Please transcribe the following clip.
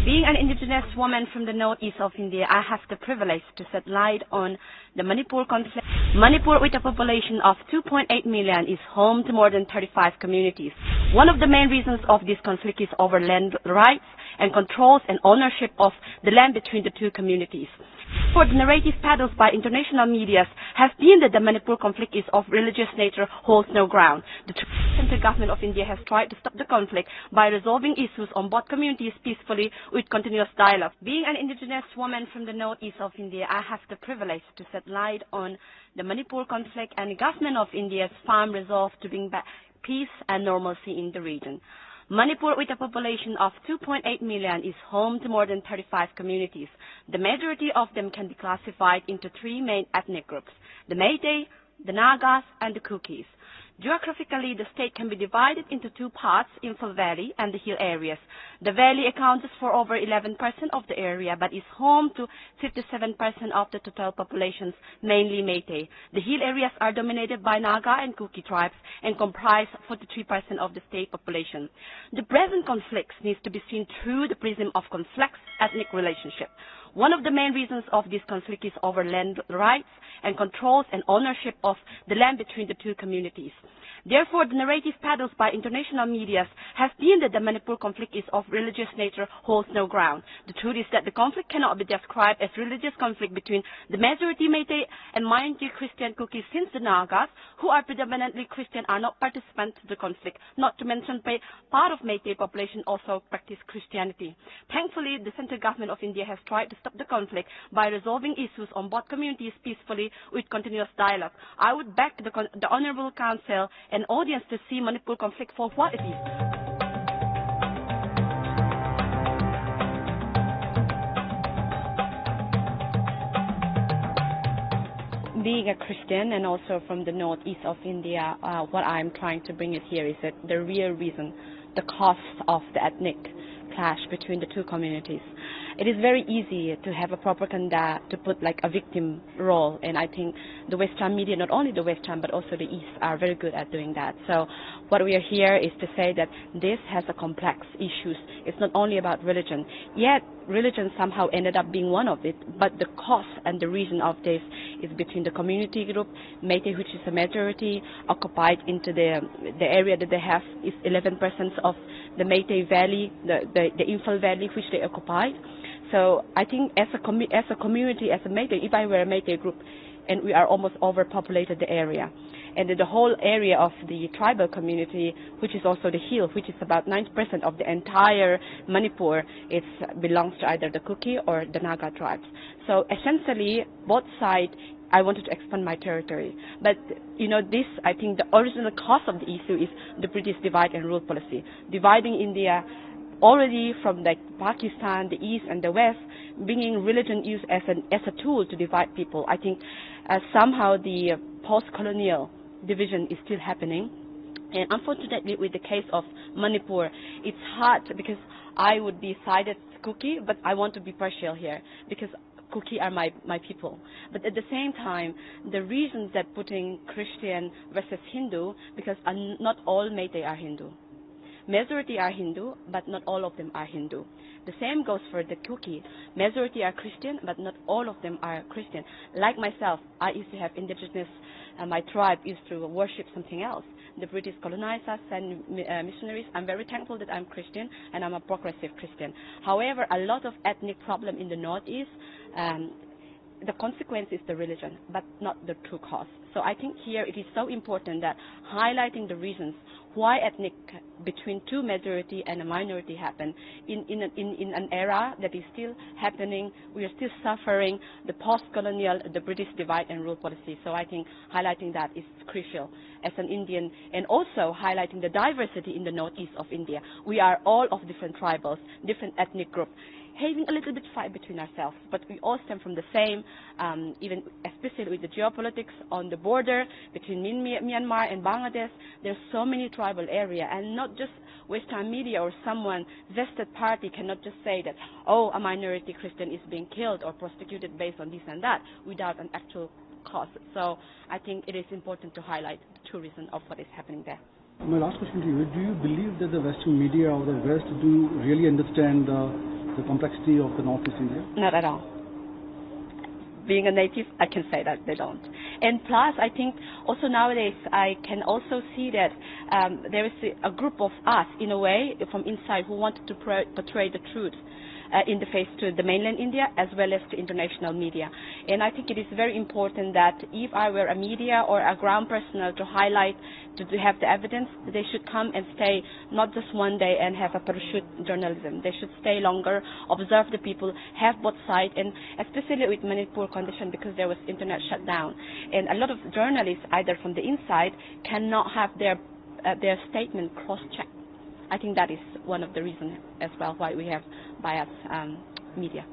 Being an indigenous woman from the northeast of India, I have the privilege to shed light on the Manipur conflict. Manipur, with a population of 2.8 million, is home to more than 35 communities. One of the main reasons of this conflict is over land rights and controls and ownership of the land between the two communities. For the narrative peddled by international media has been that the Manipur conflict is of religious nature holds no ground. The central government of India has tried to stop the conflict by resolving issues on both communities peacefully with continuous dialogue. Being an indigenous woman from the northeast of India, I have the privilege to shed light on the Manipur conflict and the government of India's firm resolve to bring back peace and normalcy in the region. Manipur, with a population of 2.8 million, is home to more than 35 communities. The majority of them can be classified into three main ethnic groups: the Meitei, the Nagas, and the Kukis. Geographically, the state can be divided into two parts, Imphal Valley and the hill areas. The valley accounts for over 11% of the area, but is home to 57% of the total populations, mainly Meitei. The hill areas are dominated by Naga and Kuki tribes and comprise 43% of the state population. The present conflict needs to be seen through the prism of complex ethnic relationship. One of the main reasons of this conflict is over land rights and controls and ownership of the land between the two communities. Therefore, the narrative peddled by international media has been that the Manipur conflict is of religious nature holds no ground. The truth is that the conflict cannot be described as religious conflict between the majority Meitei and minority Christian Kukis, since the Nagas, who are predominantly Christian, are not participants in the conflict, not to mention part of Meitei population also practice Christianity. Thankfully, the central government of India has tried to stop the conflict by resolving issues on both communities peacefully with continuous dialogue. I would beg the Honourable Council and audience to see Manipur conflict for what it is. Being a Christian and also from the northeast of India, what I'm trying to bring it here is that the real reason, the cause of the ethnic clash between the two communities. It is very easy to have a propaganda to put like a victim role, and I think the Western media, not only the Western but also the East, are very good at doing that. So what we are here is to say that this has a complex issues. It's not only about religion, yet religion somehow ended up being one of it, but the cause and the reason of this is between the community group, Meitei, which is a majority, occupied into the area that they have is 11% of the Meitei Valley, the Imphal Valley, which they occupied. So I think as a community, as a Meitei, if I were a Meitei group, and we are almost overpopulated the area, and the whole area of the tribal community, which is also the hill, which is about 90% of the entire Manipur, it belongs to either the Kuki or the Naga tribes. So essentially, both sides, I wanted to expand my territory. But, you know, this, I think the original cause of the issue is the British divide and rule policy, dividing India already from like Pakistan, the East and the West, bringing religion use as a tool to divide people. I think somehow the post-colonial division is still happening. And unfortunately, with the case of Manipur, it's hard because I would be sided Kuki, but I want to be partial here because Kuki are my people. But at the same time, the reasons that putting Christian versus Hindu, because not all Meitei are Hindu. Majority are Hindu, but not all of them are Hindu. The same goes for the Kuki. Majority are Christian, but not all of them are Christian. Like myself, I used to have indigenous, my tribe used to worship something else. The British colonized us and missionaries. I'm very thankful that I'm Christian and I'm a progressive Christian. However, a lot of ethnic problem in the Northeast, the consequence is the religion, but not the true cause. So I think here it is so important that highlighting the reasons why ethnic between two majority and a minority happen in an era that is still happening. We are still suffering the post-colonial, the British divide and rule policy. So I think highlighting that is crucial as an Indian, and also highlighting the diversity in the northeast of India. We are all of different tribals, different ethnic groups, having a little bit fight between ourselves, but we all stem from the same, even especially with the geopolitics on the border between Myanmar and Bangladesh. There's so many tribal area, and not just Western media or someone vested party cannot just say that, oh, a minority Christian is being killed or prosecuted based on this and that without an actual cause. So I think it is important to highlight the true reason of what is happening there. My last question to you: do you believe that the Western media or the West do really understand the the complexity of the Northeast India? Not at all. Being a native, I can say that they don't. And plus, I think also nowadays I can also see that there is a group of us, in a way, from inside, who wanted to portray the truth in the face to the mainland India as well as to international media. And I think it is very important that if I were a media or a ground personnel to highlight, to have the evidence, they should come and stay not just one day and have a parachute journalism. They should stay longer, observe the people, have both sides, and especially with Manipur condition, because there was internet shutdown. And a lot of journalists, either from the inside, cannot have their statement cross-checked. I think that is one of the reasons as well why we have biased media.